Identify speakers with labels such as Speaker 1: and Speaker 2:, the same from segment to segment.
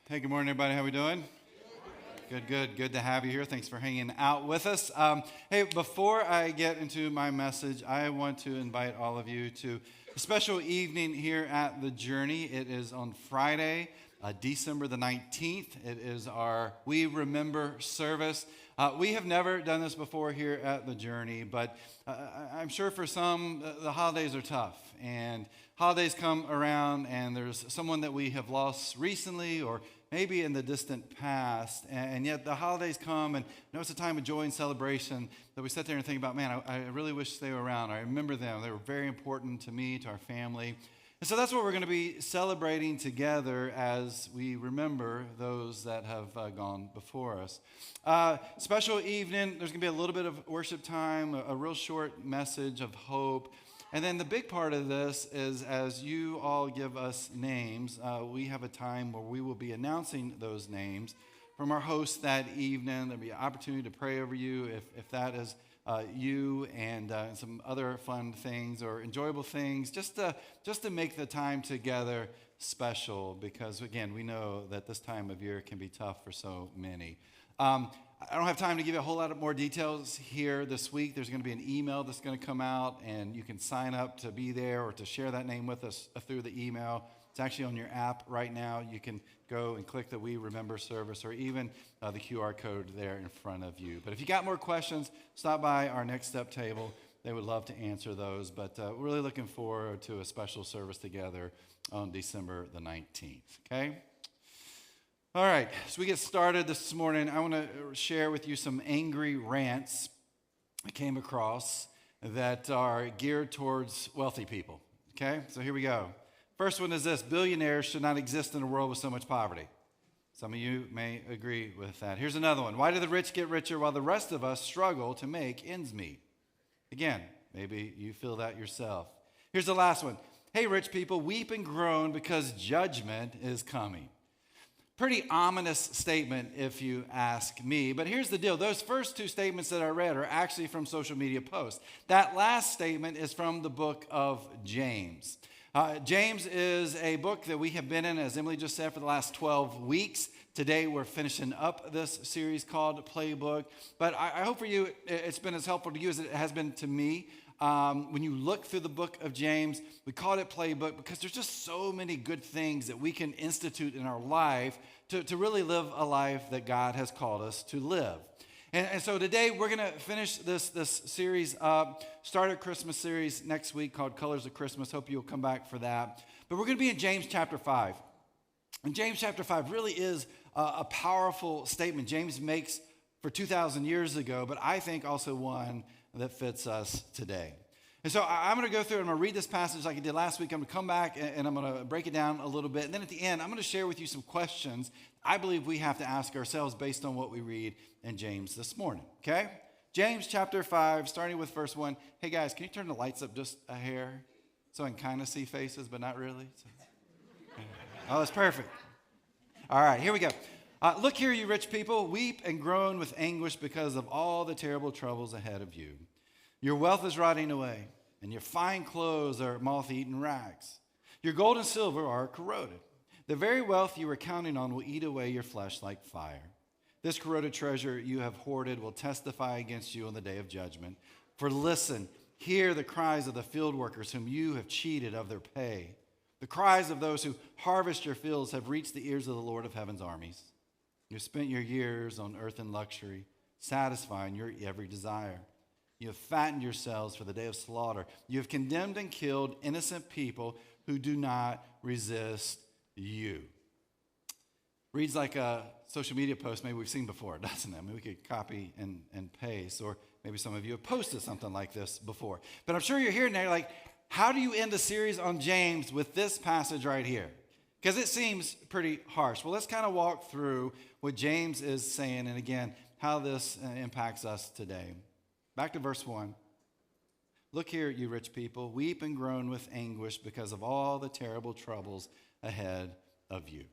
Speaker 1: Hey, good morning, everybody. How we doing? Good to have you here. Thanks for hanging out with us. Hey, before I get into my message, I want to invite all of you to a special evening here at The Journey. It is on Friday, December the 19th. It is our We Remember service. We have never done this before here at The Journey, but I'm sure for some, the holidays are tough. And holidays come around, and there's someone that we have lost recently or maybe in the distant past, and yet the holidays come, and I know it's a time of joy and celebration that we sit there and think about, man, I really wish they were around. I remember them. They were very important to me, to our family. And so that's what we're going to be celebrating together as we remember those that have gone before us. Special evening, there's going to be a little bit of worship time, a real short message of hope. And then the big part of this is as you all give us names, we have a time where we will be announcing those names from our host that evening. There'll be an opportunity to pray over you if that is you, and some other fun things or enjoyable things, just to make the time together special, because again, we know that this time of year can be tough for so many. I don't have time to give you a whole lot of more details here this week. There's going to be an email that's going to come out, and you can sign up to be there or to share that name with us through the email. It's actually on your app right now. You can go and click the We Remember service or even the QR code there in front of you. But if you got more questions, stop by our Next Step table. They would love to answer those. But we're really looking forward to a special service together on December the 19th, okay? All right, so we get started this morning. I want to share with you some angry rants I came across that are geared towards wealthy people, okay? So here we go. First one is this: billionaires should not exist in a world with so much poverty. Some of you may agree with that. Here's another one. Why do the rich get richer while the rest of us struggle to make ends meet? Again, maybe you feel that yourself. Here's the last one. Hey, rich people, weep and groan because judgment is coming. Pretty ominous statement if you ask me, but here's the deal. Those first two statements that I read are actually from social media posts. That last statement is from the book of James. James is a book that we have been in, as Emily just said, for the last 12 weeks. Today we're finishing up this series called Playbook, but I hope for you it's been as helpful to you as it has been to me. When you look through the book of James, we call it Playbook because there's just so many good things that we can institute in our life to really live a life that God has called us to live. And so today we're going to finish this series up, start a Christmas series next week called Colors of Christmas. Hope you'll come back for that. But we're going to be in James chapter 5. And James chapter 5 really is a powerful statement James makes for 2,000 years ago, but I think also one that fits us today. And so I'm going to go through and I'm going to read this passage like I did last week. I'm going to come back and I'm going to break it down a little bit. And then at the end, I'm going to share with you some questions I believe we have to ask ourselves based on what we read in James this morning, okay? James chapter 5, starting with verse 1. Hey guys, can you turn the lights up just a hair so I can kind of see faces, but not really? Oh, that's perfect. All right, here we go. Look here, you rich people, weep and groan with anguish because of all the terrible troubles ahead of you. Your wealth is rotting away, and your fine clothes are moth-eaten rags. Your gold and silver are corroded. The very wealth you were counting on will eat away your flesh like fire. This corroded treasure you have hoarded will testify against you on the day of judgment. For listen, hear the cries of the field workers whom you have cheated of their pay. The cries of those who harvest your fields have reached the ears of the Lord of heaven's armies. You have spent your years on earth in luxury, satisfying your every desire. You have fattened yourselves for the day of slaughter. You have condemned and killed innocent people who do not resist you. Reads like a social media post maybe we've seen before, doesn't it? I mean, we could copy and paste, or maybe some of you have posted something like this before. But I'm sure you're here now, you're like, how do you end a series on James with this passage right here? Because it seems pretty harsh. Well, let's kind of walk through what James is saying, and again, how this impacts us today. Back to verse 1. Look here, you rich people, weep and groan with anguish because of all the terrible troubles ahead of you.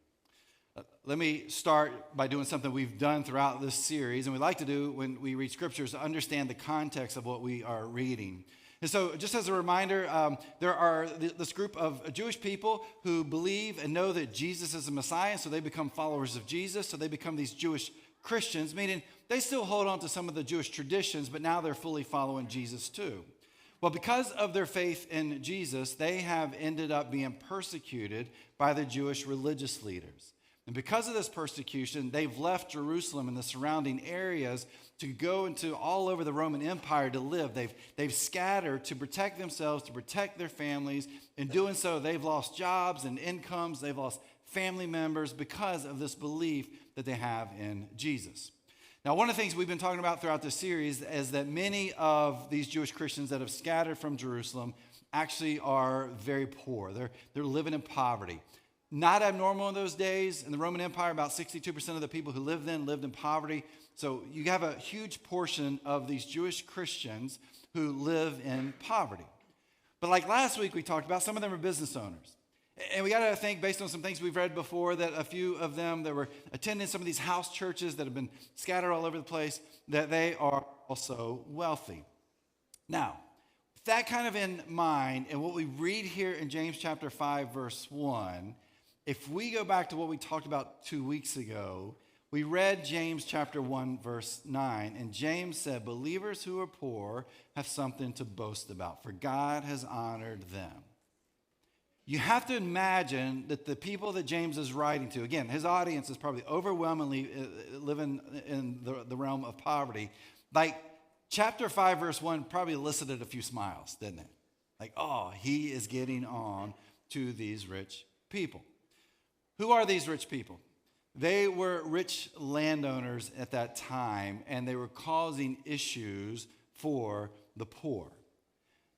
Speaker 1: Let me start by doing something we've done throughout this series, and we like to do when we read scriptures to understand the context of what we are reading. And so just as a reminder, there are this group of Jewish people who believe and know that Jesus is the Messiah, so they become followers of Jesus, so they become these Jewish Christians, meaning they still hold on to some of the Jewish traditions, but now they're fully following Jesus too. Well, because of their faith in Jesus, they have ended up being persecuted by the Jewish religious leaders. And because of this persecution, they've left Jerusalem and the surrounding areas to go into all over the Roman Empire to live. They've scattered to protect themselves, to protect their families. In doing so, they've lost jobs and incomes. They've lost family members because of this belief that they have in Jesus. Now, one of the things we've been talking about throughout this series is that many of these Jewish Christians that have scattered from Jerusalem actually are very poor. They're living in poverty. Not abnormal in those days. In the Roman Empire, about 62% of the people who lived then lived in poverty. So you have a huge portion of these Jewish Christians who live in poverty. But like last week we talked about, some of them are business owners. And we got to think, based on some things we've read before, that a few of them that were attending some of these house churches that have been scattered all over the place, that they are also wealthy. Now, with that kind of in mind, and what we read here in James chapter 5, verse 1, if we go back to what we talked about 2 weeks ago, we read James chapter 1, verse 9, and James said, believers who are poor have something to boast about, for God has honored them. You have to imagine that the people that James is writing to, again, his audience is probably overwhelmingly living in the realm of poverty. Like chapter 5, verse 1 probably elicited a few smiles, didn't it? Like, oh, he is getting on to these rich people. Who are these rich people? They were rich landowners at that time, and they were causing issues for the poor.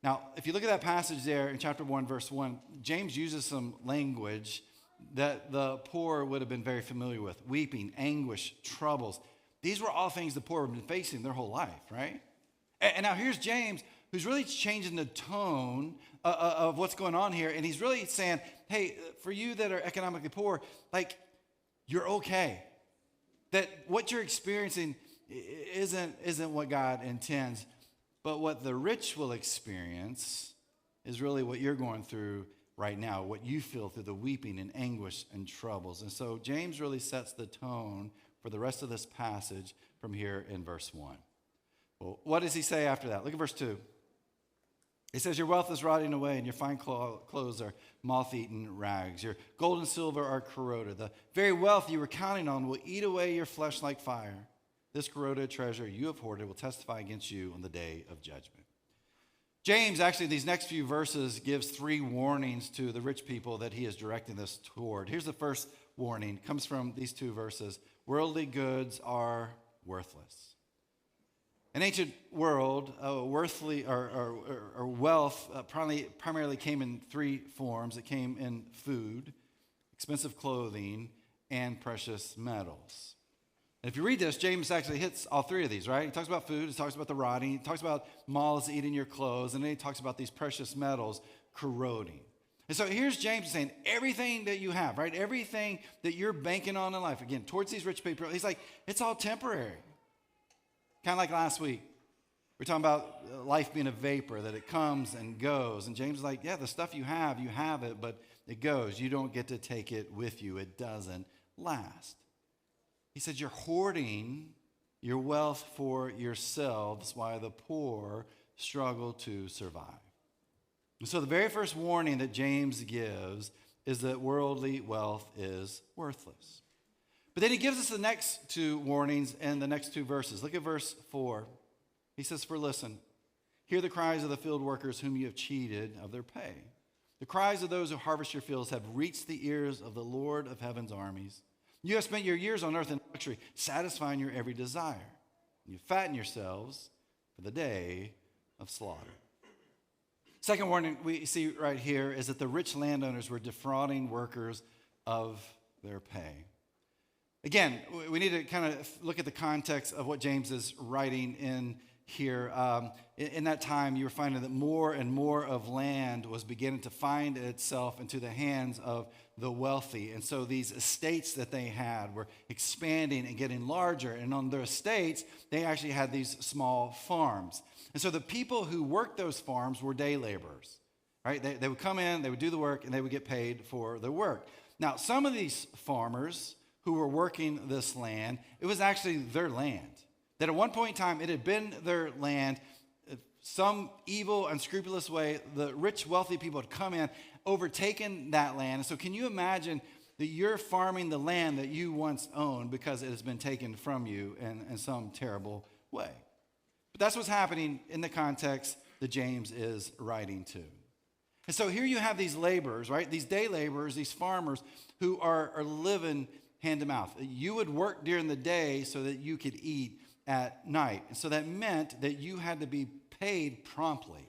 Speaker 1: Now, if you look at that passage there in chapter 1, verse 1, James uses some language that the poor would have been very familiar with. Weeping, anguish, troubles. These were all things the poor have been facing their whole life, right? And now here's James, who's really changing the tone of what's going on here. And he's really saying, hey, for you that are economically poor, like, you're okay. That what you're experiencing isn't what God intends. But what the rich will experience is really what you're going through right now, what you feel through the weeping and anguish and troubles. And so James really sets the tone for the rest of this passage from here in verse 1. Well, what does he say after that? Look at verse 2. He says, your wealth is rotting away, and your fine clothes are moth-eaten rags. Your gold and silver are corroded. The very wealth you were counting on will eat away your flesh like fire. This corroded treasure you have hoarded will testify against you on the day of judgment. James, actually, these next few verses gives 3 warnings to the rich people that he is directing this toward. Here's the first warning. It comes from these 2 verses. Worldly goods are worthless. In ancient world, wealth primarily came in 3 forms. It came in food, expensive clothing, and precious metals. And if you read this, James actually hits all 3 of these, right? He talks about food, he talks about the rotting, he talks about moths eating your clothes, and then he talks about these precious metals corroding. And so here's James saying, everything that you have, right? Everything that you're banking on in life, again, towards these rich people, he's like, it's all temporary. Kind of like last week. We're talking about life being a vapor, that it comes and goes. And James is like, yeah, the stuff you have it, but it goes. You don't get to take it with you. It doesn't last. He said, you're hoarding your wealth for yourselves while the poor struggle to survive. And so the very first warning that James gives is that worldly wealth is worthless. But then he gives us the next 2 warnings in the next 2 verses. Look at verse 4. He says, for listen, hear the cries of the field workers whom you have cheated of their pay. The cries of those who harvest your fields have reached the ears of the Lord of heaven's armies. You have spent your years on earth in luxury, satisfying your every desire. You fatten yourselves for the day of slaughter. Second warning we see right here is that the rich landowners were defrauding workers of their pay. Again, we need to kind of look at the context of what James is writing in here. In that time, you were finding that more and more of land was beginning to find itself into the hands of the wealthy. And so these estates that they had were expanding and getting larger. And on their estates, they actually had these small farms. And so the people who worked those farms were day laborers, right? They would come in, they would do the work, and they would get paid for their work. Now, some of these farmers who were working this land, it was actually their land. That at one point in time, it had been their land. Some evil, unscrupulous way, the rich, wealthy people had come in, overtaken that land. And so can you imagine that you're farming the land that you once owned because it has been taken from you in some terrible way? But that's what's happening in the context that James is writing to. And so here you have these laborers, right? These day laborers, these farmers who are living hand to mouth. You would work during the day so that you could eat at night. And so that meant that you had to be paid promptly,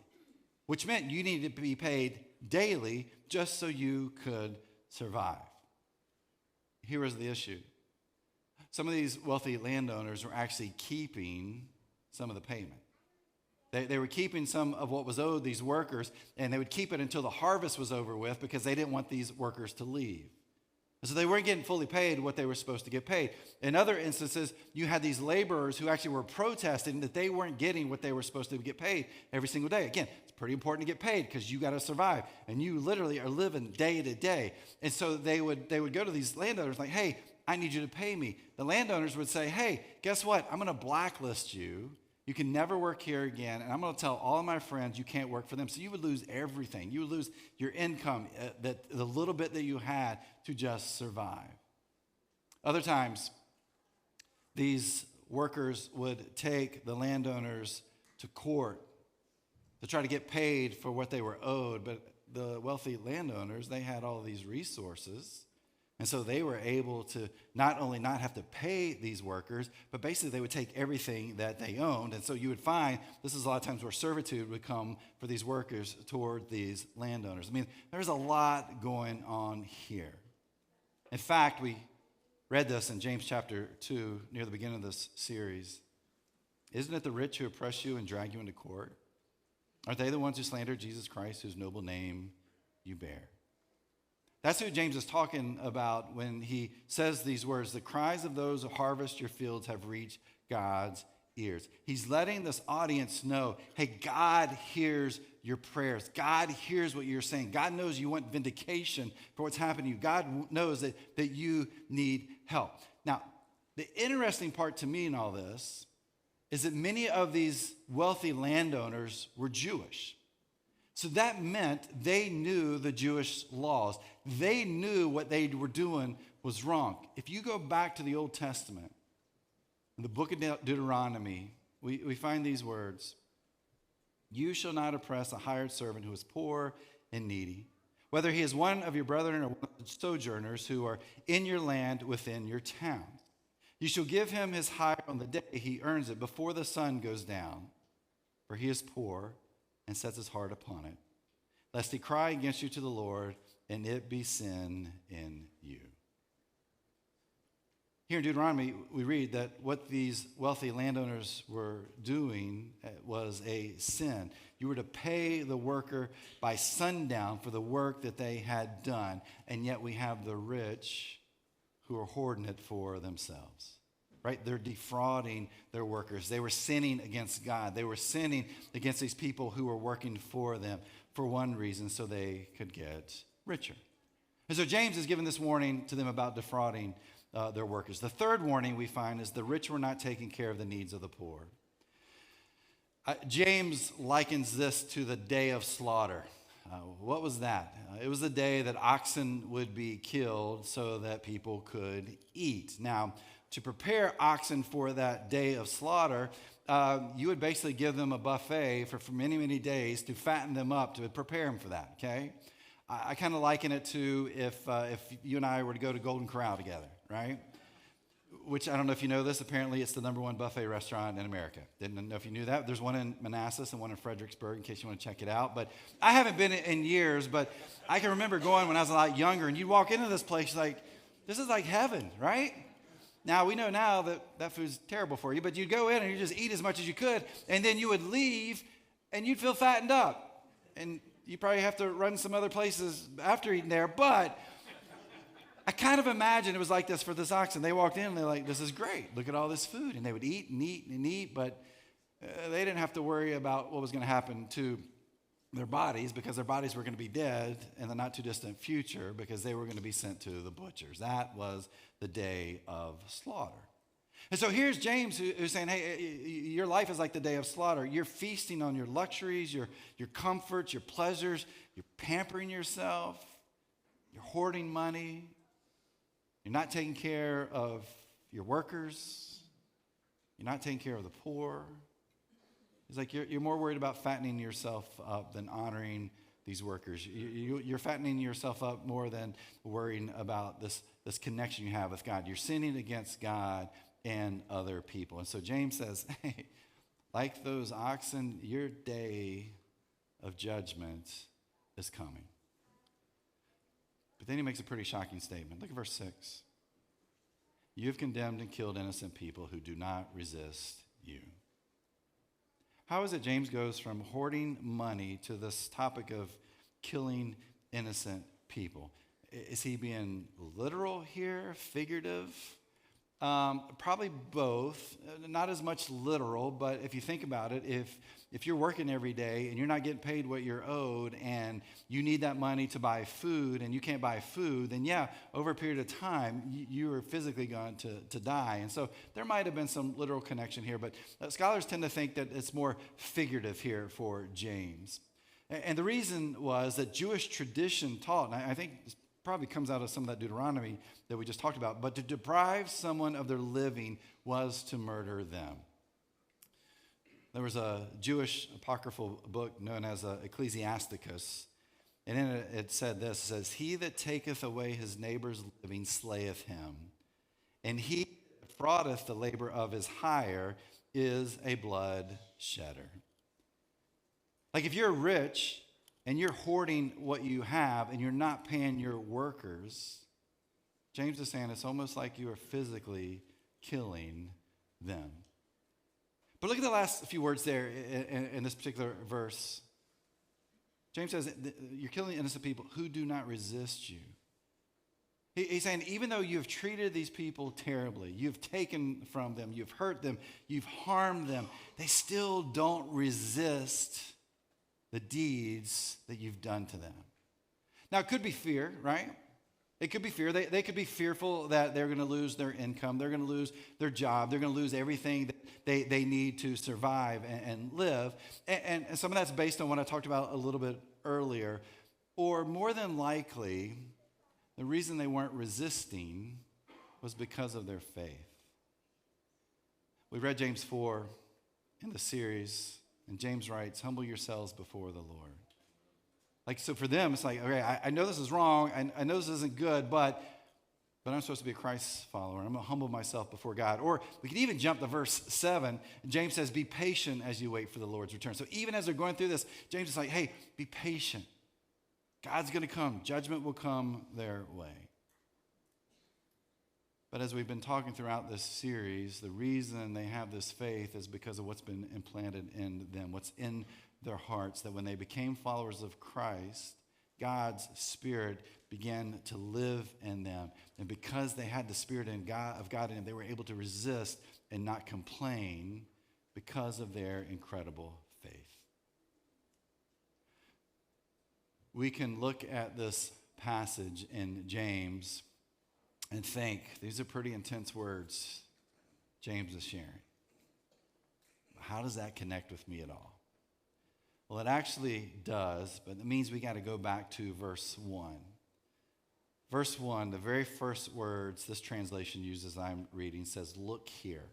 Speaker 1: which meant you needed to be paid daily just so you could survive. Here was the issue. Some of these wealthy landowners were actually keeping some of the payment. They were keeping some of what was owed these workers, and they would keep it until the harvest was over with because they didn't want these workers to leave. So they weren't getting fully paid what they were supposed to get paid. In other instances, you had these laborers who actually were protesting that they weren't getting what they were supposed to get paid every single day. Again, it's pretty important to get paid because you got to survive, and you literally are living day to day. And so they would go to these landowners like, hey, I need you to pay me. The landowners would say, hey, guess what? I'm going to blacklist you. You can never work here again, and I'm going to tell all of my friends you can't work for them. So you would lose everything. You would lose your income, the little bit that you had to just survive. Other times, these workers would take the landowners to court to try to get paid for what they were owed, but the wealthy landowners, they had all these resources. And so they were able to not only not have to pay these workers, but basically they would take everything that they owned. And so you would find this is a lot of times where servitude would come for these workers toward these landowners. I mean, there's a lot going on here. In fact, we read this in James chapter 2 near the beginning of this series. Isn't it the rich who oppress you and drag you into court? Aren't they the ones who slander Jesus Christ, whose noble name you bear? That's who James is talking about when he says these words. The cries of those who harvest your fields have reached God's ears. He's letting this audience know, hey, God hears your prayers. God hears what you're saying. God knows you want vindication for what's happening to you. God knows that you need help. Now, the interesting part to me in all this is that many of these wealthy landowners were Jewish. So that meant they knew the Jewish laws. They knew what they were doing was wrong. If you go back to the Old Testament, in the book of Deuteronomy, we find these words. You shall not oppress a hired servant who is poor and needy, whether he is one of your brethren or one of the sojourners who are in your land within your town. You shall give him his hire on the day he earns it before the sun goes down, for he is poor and sets his heart upon it, lest he cry against you to the Lord, and it be sin in you. Here in Deuteronomy, we read that what these wealthy landowners were doing was a sin. You were to pay the worker by sundown for the work that they had done, and yet we have the rich who are hoarding it for themselves. Right? They're defrauding their workers. They were sinning against God. They were sinning against these people who were working for them for one reason, so they could get richer. And so James is giving this warning to them about defrauding their workers. The third warning we find is the rich were not taking care of the needs of the poor. James likens this to the day of slaughter. What was that? It was the day that oxen would be killed so that people could eat. Now, to prepare oxen for that day of slaughter, you would basically give them a buffet for many, many days to fatten them up, to prepare them for that, okay? I kind of liken it to if you and I were to go to Golden Corral together, right? Which, I don't know if you know this, apparently it's the #1 buffet restaurant in America. Didn't know if you knew that. There's one in Manassas and one in Fredericksburg, in case you want to check it out. But I haven't been in years, but I can remember going when I was a lot younger, and you'd walk into this place like, this is like heaven, right? Now, we know now that that food's terrible for you, but you'd go in and you just eat as much as you could, and then you would leave, and you'd feel fattened up. And you probably have to run some other places after eating there, but I kind of imagine it was like this for this oxen. They walked in, and they're like, this is great. Look at all this food. And they would eat and eat and eat, but they didn't have to worry about what was going to happen to their bodies, because their bodies were going to be dead in the not too distant future, because they were going to be sent to the butchers. That was the day of slaughter. And so here's James who's saying, hey, your life is like the day of slaughter. You're feasting on your luxuries, your comforts, your pleasures. You're pampering yourself. You're hoarding money. You're not taking care of your workers. You're not taking care of the poor. It's like you're more worried about fattening yourself up than honoring these workers. You're fattening yourself up more than worrying about this connection you have with God. You're sinning against God and other people. And so James says, hey, like those oxen, your day of judgment is coming. But then he makes a pretty shocking statement. Look at verse 6. You have condemned and killed innocent people who do not resist you. How is it James goes from hoarding money to this topic of killing innocent people? Is he being literal here, figurative? Probably both. Not as much literal, but if you think about it, if you're working every day and you're not getting paid what you're owed and you need that money to buy food and you can't buy food, then yeah, over a period of time, you are physically going to die. And so there might have been some literal connection here, but scholars tend to think that it's more figurative here for James. And the reason was that Jewish tradition taught, and I think this probably comes out of some of that Deuteronomy that we just talked about, but to deprive someone of their living was to murder them. There was a Jewish apocryphal book known as Ecclesiasticus, and in it said this, it says, he that taketh away his neighbor's living slayeth him, and he that defraudeth the labor of his hire is a blood shedder. Like if you're rich and you're hoarding what you have and you're not paying your workers, James is saying it's almost like you are physically killing them. But look at the last few words there in this particular verse. James says, you're killing innocent people who do not resist you. He's saying, even though you've treated these people terribly, you've taken from them, you've hurt them, you've harmed them, they still don't resist the deeds that you've done to them. Now, it could be fear, right? It could be fear. They could be fearful that they're going to lose their income. They're going to lose their job. They're going to lose everything that they need to survive and live. And some of that's based on what I talked about a little bit earlier. Or more than likely, the reason they weren't resisting was because of their faith. We read James 4 in the series, and James writes, humble yourselves before the Lord. Like, so for them, it's like, okay, I know this is wrong. I know this isn't good, but I'm supposed to be a Christ follower. I'm going to humble myself before God. Or we could even jump to verse 7. James says, be patient as you wait for the Lord's return. So even as they're going through this, James is like, hey, be patient. God's going to come. Judgment will come their way. But as we've been talking throughout this series, the reason they have this faith is because of what's been implanted in them, what's in their hearts, that when they became followers of Christ, God's Spirit began to live in them. And because they had the Spirit of God in them, they were able to resist and not complain because of their incredible faith. We can look at this passage in James and think, these are pretty intense words James is sharing. How does that connect with me at all? Well, it actually does, but it means we got to go back to verse 1. Verse 1, the very first words this translation uses, I'm reading, says, look here.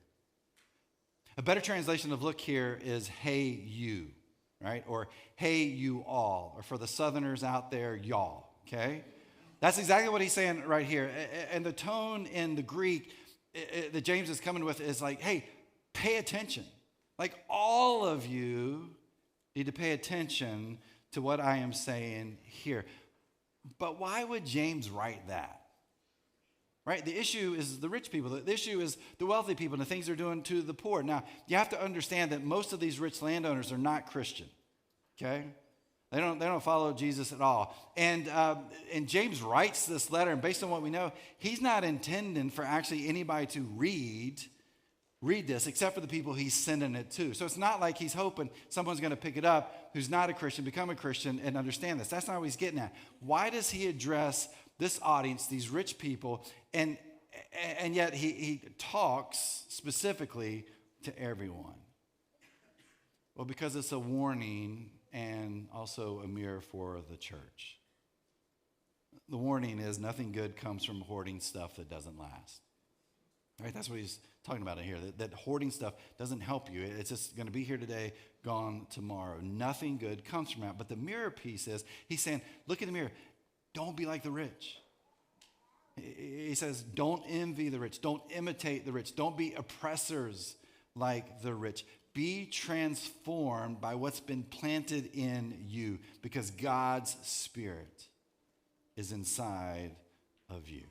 Speaker 1: A better translation of look here is, hey, you, right? Or, hey, you all. Or for the Southerners out there, y'all, okay? That's exactly what he's saying right here. And the tone in the Greek that James is coming with is like, hey, pay attention. Like all of you need to pay attention to what I am saying here. But why would James write that? right? The issue is the rich people. The issue is the wealthy people and the things they're doing to the poor. Now, you have to understand that most of these rich landowners are not Christian, okay? They don't follow Jesus at all. And James writes this letter, and based on what we know, he's not intending for actually anybody to read this except for the people he's sending it to. So it's not like he's hoping someone's going to pick it up who's not a Christian, become a Christian, and understand this. That's not what he's getting at. Why does he address this audience, these rich people, and yet he talks specifically to everyone? Well, because it's a warning and also a mirror for the church. The warning is nothing good comes from hoarding stuff that doesn't last. Right? That's what he's talking about in here, that hoarding stuff doesn't help you. It's just going to be here today, gone tomorrow. Nothing good comes from that. But the mirror piece is, he's saying, look in the mirror. Don't be like the rich. He says, don't envy the rich. Don't imitate the rich. Don't be oppressors like the rich. Be transformed by what's been planted in you, because God's Spirit is inside of you.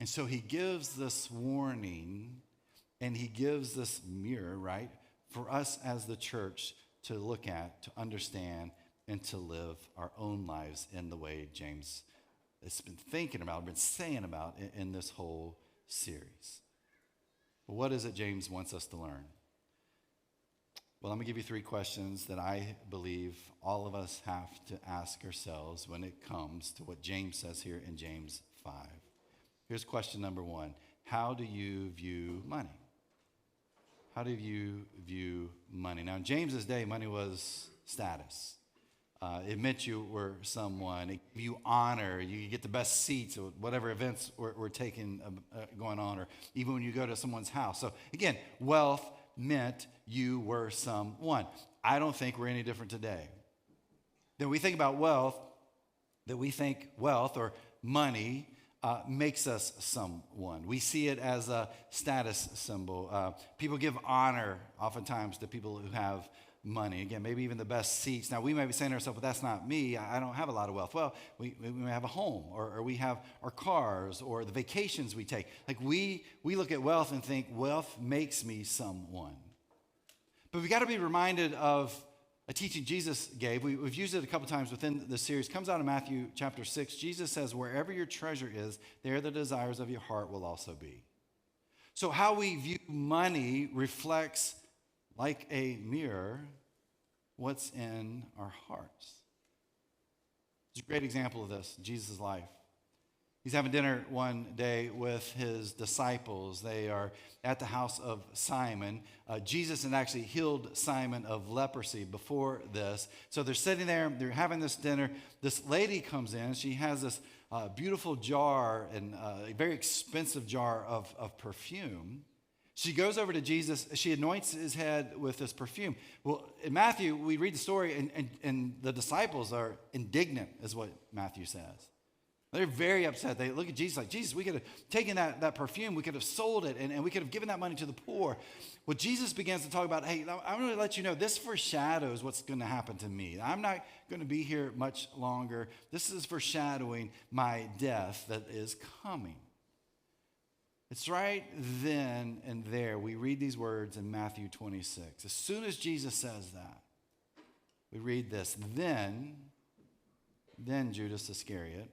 Speaker 1: And so he gives this warning and he gives this mirror, right, for us as the church to look at, to understand, and to live our own lives in the way James has been thinking about, been saying about in this whole series. But what is it James wants us to learn? Well, I'm going to give you 3 questions that I believe all of us have to ask ourselves when it comes to what James says here in James 5. Here's question number 1. How do you view money? How do you view money? Now, in James's day, money was status. It meant you were someone. It gave you honor. You get the best seats or whatever events were taking going on, or even when you go to someone's house. So again, wealth meant you were someone. I don't think we're any different today. That we think about wealth, or money makes us someone. We see it as a status symbol. People give honor oftentimes to people who have money. Again, maybe even the best seats. Now, we might be saying to ourselves, but that's not me. I don't have a lot of wealth. Well, we may have a home, or we have our cars, or the vacations we take. Like we look at wealth and think, wealth makes me someone. But we got to be reminded of a teaching Jesus gave. We've used it a couple times within the series. It comes out of Matthew chapter 6. Jesus says, wherever your treasure is, there the desires of your heart will also be. So how we view money reflects, like a mirror, what's in our hearts. There's a great example of this in Jesus' life. He's having dinner one day with his disciples. They are at the house of Simon. Jesus had actually healed Simon of leprosy before this. So they're sitting there, they're having this dinner. This lady comes in. She has this beautiful jar, and a very expensive jar of perfume. She goes over to Jesus. She anoints his head with this perfume. Well, in Matthew, we read the story, and the disciples are indignant, is what Matthew says. They're very upset. They look at Jesus like, Jesus, we could have taken that perfume, we could have sold it, and we could have given that money to the poor. Well, Jesus begins to talk about, hey, I'm going to let you know, this foreshadows what's going to happen to me. I'm not going to be here much longer. This is foreshadowing my death that is coming. It's right then and there. We read these words in Matthew 26. As soon as Jesus says that, we read this. Then Judas Iscariot,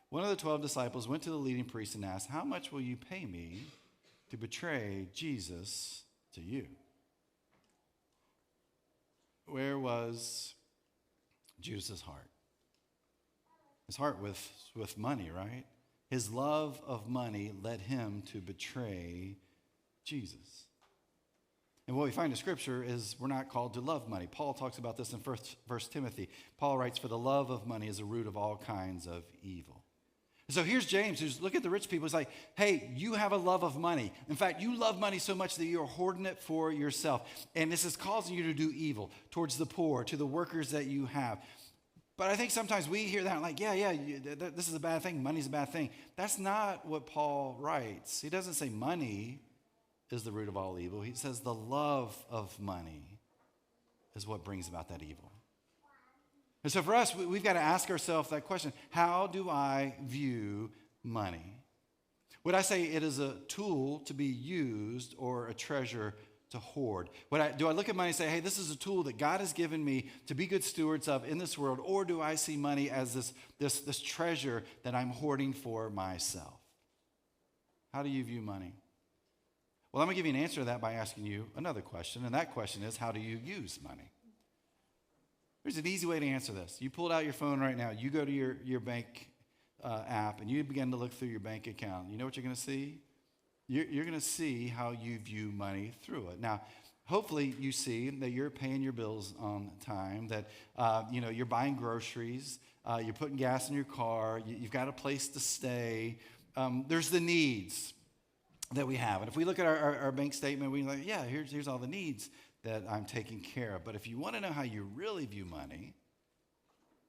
Speaker 1: one of the 12 disciples, went to the leading priest and asked, how much will you pay me to betray Jesus to you? Where was Judas' heart? His heart with money, right? His love of money led him to betray Jesus. And what we find in Scripture is we're not called to love money. Paul talks about this in 1 Timothy. Paul writes, for the love of money is the root of all kinds of evil. And so here's James, who's look at the rich people. He's like, hey, you have a love of money. In fact, you love money so much that you're hoarding it for yourself. And this is causing you to do evil towards the poor, to the workers that you have. But I think sometimes we hear that and like, yeah, this is a bad thing. Money's a bad thing. That's not what Paul writes. He doesn't say money is the root of all evil. He says the love of money is what brings about that evil. And so for us, we've got to ask ourselves that question. How do I view money? Would I say it is a tool to be used or a treasure to hoard? Do I look at money and say, hey, this is a tool that God has given me to be good stewards of in this world, or do I see money as this treasure that I'm hoarding for myself? How do you view money? Well, I'm going to give you an answer to that by asking you another question, and that question is, how do you use money? There's an easy way to answer this. You pull out your phone right now, you go to your bank app, and you begin to look through your bank account. You know what you're going to see? You're going to see how you view money through it. Now, hopefully you see that you're paying your bills on time, that you're buying groceries, you're putting gas in your car, you've got a place to stay. There's the needs that we have. And if we look at our bank statement, we're like, yeah, here's all the needs that I'm taking care of. But if you want to know how you really view money,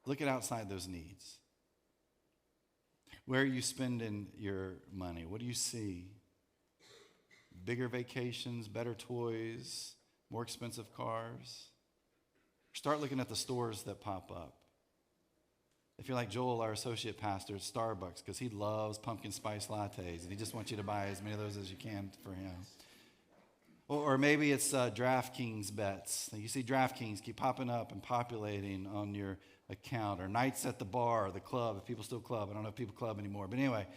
Speaker 1: look at outside those needs. Where are you spending your money? What do you see? Bigger vacations, better toys, more expensive cars? Start looking at the stores that pop up. If you're like Joel, our associate pastor at Starbucks, because he loves pumpkin spice lattes, and he just wants you to buy as many of those as you can for him. Or maybe it's DraftKings bets. You see DraftKings keep popping up and populating on your account. Or nights at the bar or the club, if people still club. I don't know if people club anymore. But anyway,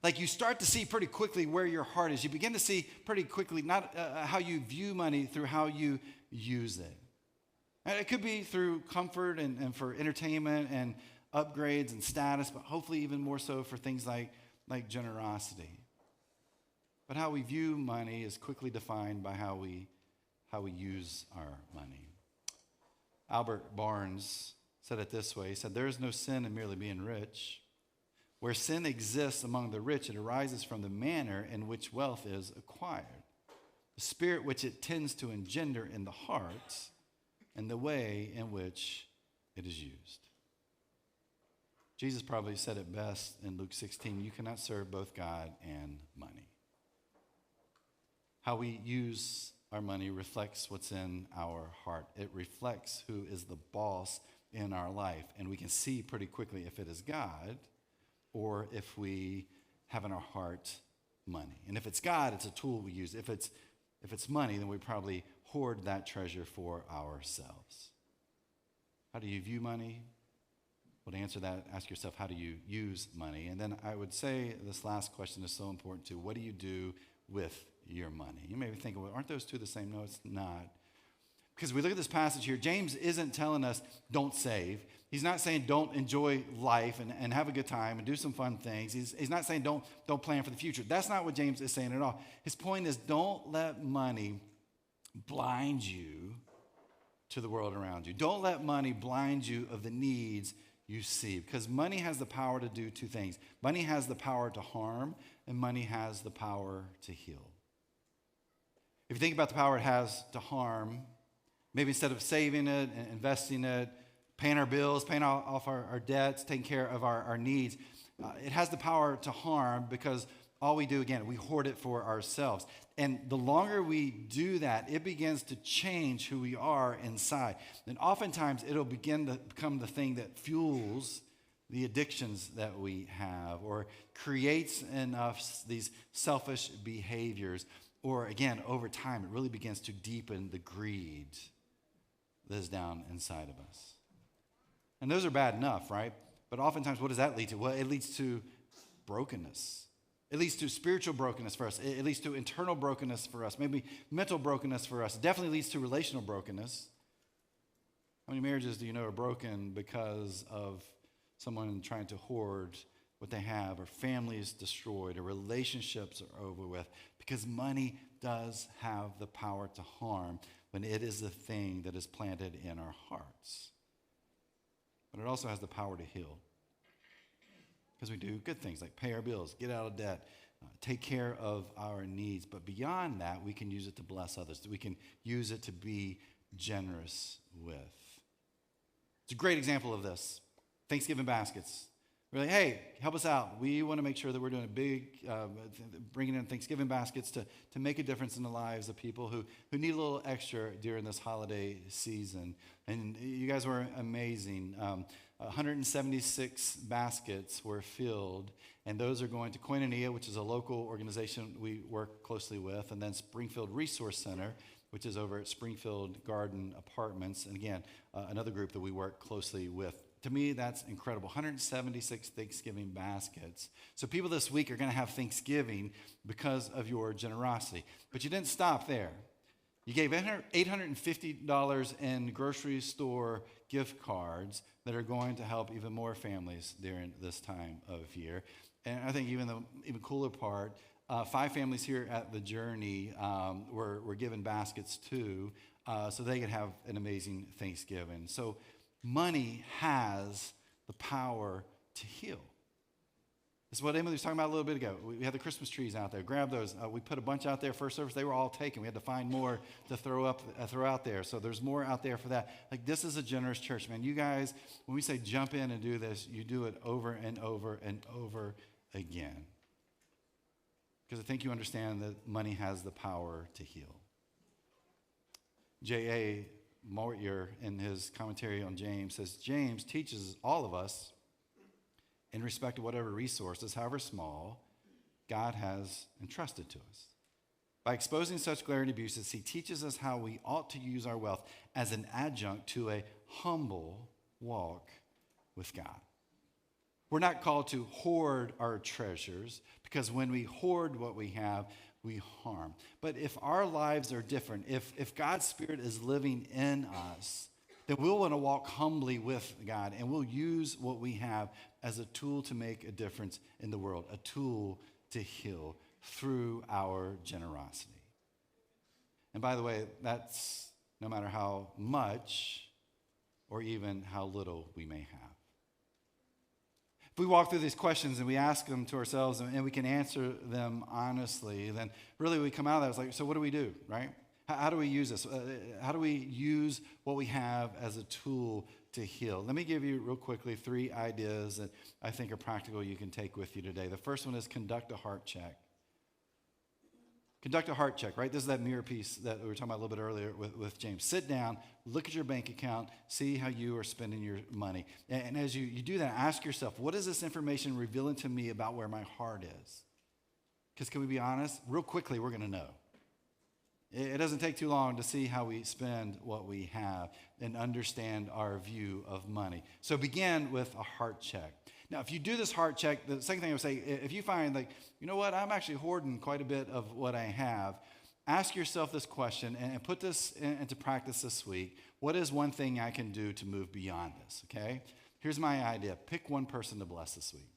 Speaker 1: like you start to see pretty quickly where your heart is. You begin to see pretty quickly not how you view money through how you use it. And it could be through comfort and for entertainment and upgrades and status, but hopefully even more so for things like generosity. But how we view money is quickly defined by how we use our money. Albert Barnes said it this way. He said, there is no sin in merely being rich. Where sin exists among the rich, it arises from the manner in which wealth is acquired, the spirit which it tends to engender in the heart, and the way in which it is used. Jesus probably said it best in Luke 16, you cannot serve both God and money. How we use our money reflects what's in our heart. It reflects who is the boss in our life. And we can see pretty quickly if it is God or if we have in our heart money. And if it's God, it's a tool we use. If it's money, then we probably hoard that treasure for ourselves. How do you view money? Well, to answer that, ask yourself, how do you use money? And then I would say this last question is so important too. What do you do with your money? You may be thinking, well, aren't those two the same? No, it's not. Because we look at this passage here, James isn't telling us don't save. He's not saying don't enjoy life and have a good time and do some fun things. He's not saying don't plan for the future. That's not what James is saying at all. His point is don't let money blind you to the world around you. Don't let money blind you of the needs you see, because money has the power to do two things. Money has the power to harm, and money has the power to heal. If you think about the power it has to harm, maybe instead of saving it and investing it, paying our bills, paying off our debts, taking care of our needs, it has the power to harm because all we do, again, we hoard it for ourselves. And the longer we do that, it begins to change who we are inside. And oftentimes, it'll begin to become the thing that fuels the addictions that we have or creates in us these selfish behaviors. Or again, over time, it really begins to deepen the greed that is down inside of us. And those are bad enough, right? But oftentimes, what does that lead to? Well, it leads to brokenness. It leads to spiritual brokenness for us. It leads to internal brokenness for us, maybe mental brokenness for us. It definitely leads to relational brokenness. How many marriages do you know are broken because of someone trying to hoard what they have, or families destroyed, or relationships are over with? Because money does have the power to harm when it is the thing that is planted in our hearts. But it also has the power to heal. Because we do good things like pay our bills, get out of debt, take care of our needs. But beyond that, we can use it to bless others. We can use it to be generous with. It's a great example of this. Thanksgiving baskets. We're like, hey, help us out. We want to make sure that we're doing a big, bringing in Thanksgiving baskets to make a difference in the lives of people who need a little extra during this holiday season. And you guys were amazing. 176 baskets were filled, And those are going to Koinonia, which is a local organization we work closely with, and then Springfield Resource Center, which is over at Springfield Garden Apartments. And again, another group that we work closely with. To me, that's incredible. 176 Thanksgiving baskets. So people this week are going to have Thanksgiving because of your generosity. But you didn't stop there. You gave $850 in grocery store gift cards that are going to help even more families during this time of year. And I think even the even cooler part, 5 families here at The Journey were given baskets too, so they could have an amazing Thanksgiving. So money has the power to heal. This is what Emily was talking about a little bit ago. We had the Christmas trees out there. Grab those. We put a bunch out there first service. They were all taken. We had to find more to throw out there. So there's more out there for that. Like, this is a generous church, man. You guys, when we say jump in and do this, you do it over and over and over again. Because I think you understand that money has the power to heal. J.A. Mortier, in his commentary on James, says, James teaches all of us, in respect to whatever resources, however small, God has entrusted to us. By exposing such glaring abuses, he teaches us how we ought to use our wealth as an adjunct to a humble walk with God. We're not called to hoard our treasures, because when we hoard what we have, we harm. But if our lives are different, if God's Spirit is living in us, then we'll want to walk humbly with God, and we'll use what we have as a tool to make a difference in the world, a tool to heal through our generosity. And by the way, that's no matter how much or even how little we may have. If we walk through these questions and we ask them to ourselves and we can answer them honestly, then really we come out of that, it's like, so what do we do, right? How do we use this? How do we use what we have as a tool to heal? Let me give you real quickly 3 ideas that I think are practical you can take with you today. The first one is conduct a heart check. Conduct a heart check, right? This is that mirror piece that we were talking about a little bit earlier with James. Sit down, look at your bank account, see how you are spending your money. And as you do that, ask yourself, what is this information revealing to me about where my heart is? Because can we be honest? Real quickly, we're going to know. It doesn't take too long to see how we spend what we have and understand our view of money. So begin with a heart check. Now, if you do this heart check, the second thing I would say, if you find, like, you know what, I'm actually hoarding quite a bit of what I have, ask yourself this question and put this into practice this week. What is one thing I can do to move beyond this, okay? Here's my idea. Pick one person to bless this week.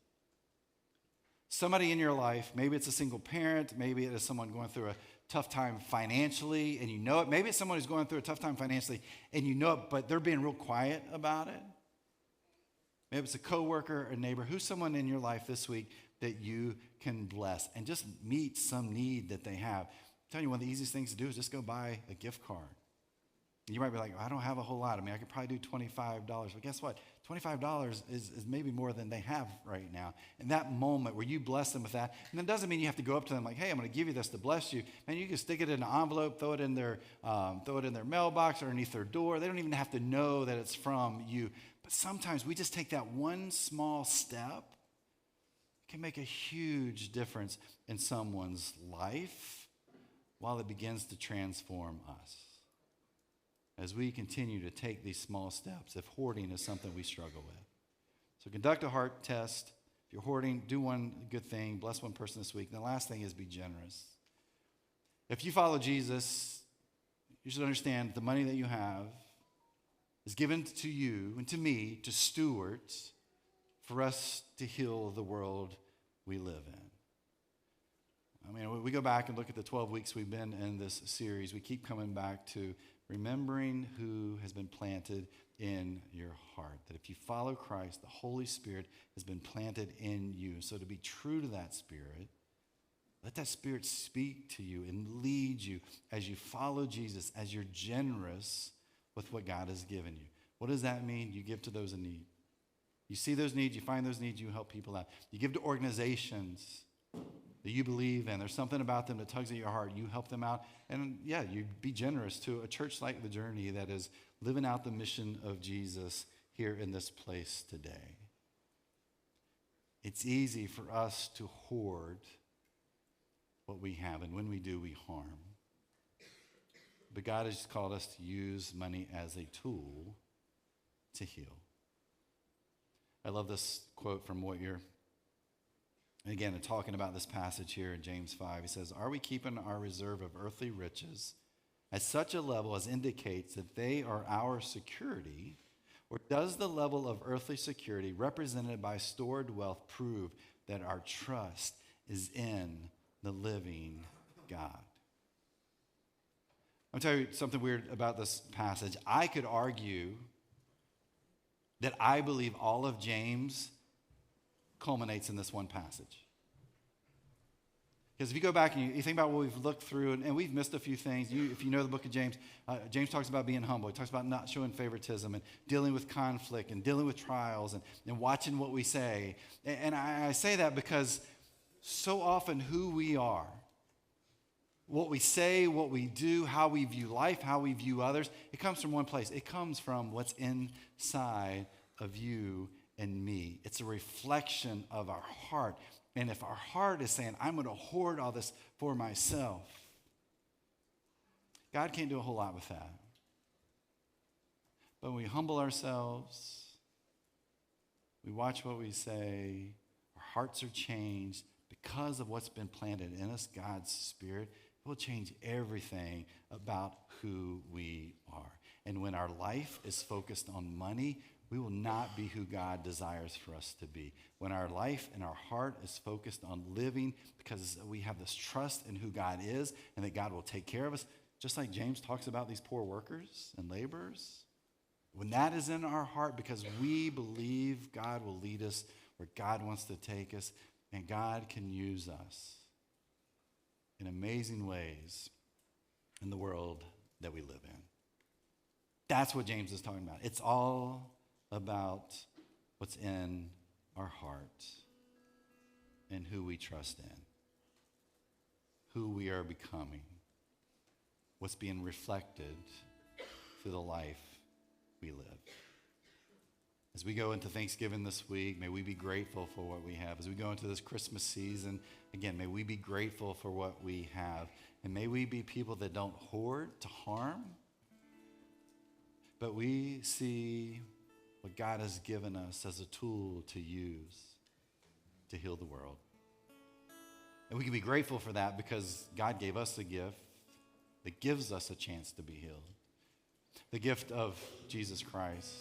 Speaker 1: Somebody in your life, maybe it's a single parent, maybe it is someone going through a tough time financially and you know it. Maybe it's someone who's going through a tough time financially and you know it, but they're being real quiet about it. Maybe it's a coworker or neighbor. Who's someone in your life this week that you can bless and just meet some need that they have? I'm telling you, one of the easiest things to do is just go buy a gift card. And you might be like, I don't have a whole lot. I mean, I could probably do $25. But guess what? $25 is maybe more than they have right now. In that moment where you bless them with that, and that doesn't mean you have to go up to them like, hey, I'm going to give you this to bless you. Man, you can stick it in an envelope, throw it in their mailbox or underneath their door. They don't even have to know that it's from you. But sometimes we just take that one small step. It can make a huge difference in someone's life while it begins to transform us. As we continue to take these small steps, if hoarding is something we struggle with. So conduct a heart test. If you're hoarding, do one good thing. Bless one person this week. And the last thing is be generous. If you follow Jesus, you should understand the money that you have is given to you and to me to steward for us to heal the world we live in. I mean, we go back and look at the 12 weeks we've been in this series. We keep coming back to remembering who has been planted in your heart. That if you follow Christ, the Holy Spirit has been planted in you. So to be true to that Spirit, let that Spirit speak to you and lead you as you follow Jesus, as you're generous with what God has given you. What does that mean? You give to those in need. You see those needs, you find those needs, you help people out. You give to organizations that you believe in. There's something about them that tugs at your heart. You help them out. And yeah, you be generous to a church like The Journey that is living out the mission of Jesus here in this place today. It's easy for us to hoard what we have, and when we do, we harm. But God has called us to use money as a tool to heal. I love this quote from Moyer. Again, talking about this passage here in James 5, he says, "Are we keeping our reserve of earthly riches at such a level as indicates that they are our security, or does the level of earthly security represented by stored wealth prove that our trust is in the living God?" I'll tell you something weird about this passage. I could argue that I believe all of James culminates in this one passage. Because if you go back and you think about what we've looked through, and we've missed a few things. If you know the book of James, James talks about being humble. He talks about not showing favoritism and dealing with conflict and dealing with trials and watching what we say. And I say that because so often who we are, what we say, what we do, how we view life, how we view others, it comes from one place. It comes from what's inside of you and me. It's a reflection of our heart. And if our heart is saying, I'm going to hoard all this for myself, God can't do a whole lot with that. But when we humble ourselves, we watch what we say, our hearts are changed because of what's been planted in us, God's Spirit. It will change everything about who we are. And when our life is focused on money, we will not be who God desires for us to be. When our life and our heart is focused on living because we have this trust in who God is and that God will take care of us, just like James talks about these poor workers and laborers, when that is in our heart because we believe God will lead us where God wants to take us, and God can use us in amazing ways in the world that we live in. That's what James is talking about. It's all about what's in our heart and who we trust in, who we are becoming, what's being reflected through the life we live. As we go into Thanksgiving this week, may we be grateful for what we have. As we go into this Christmas season, again, may we be grateful for what we have. And may we be people that don't hoard to harm, but we see what God has given us as a tool to use to heal the world. And we can be grateful for that because God gave us a gift that gives us a chance to be healed. The gift of Jesus Christ.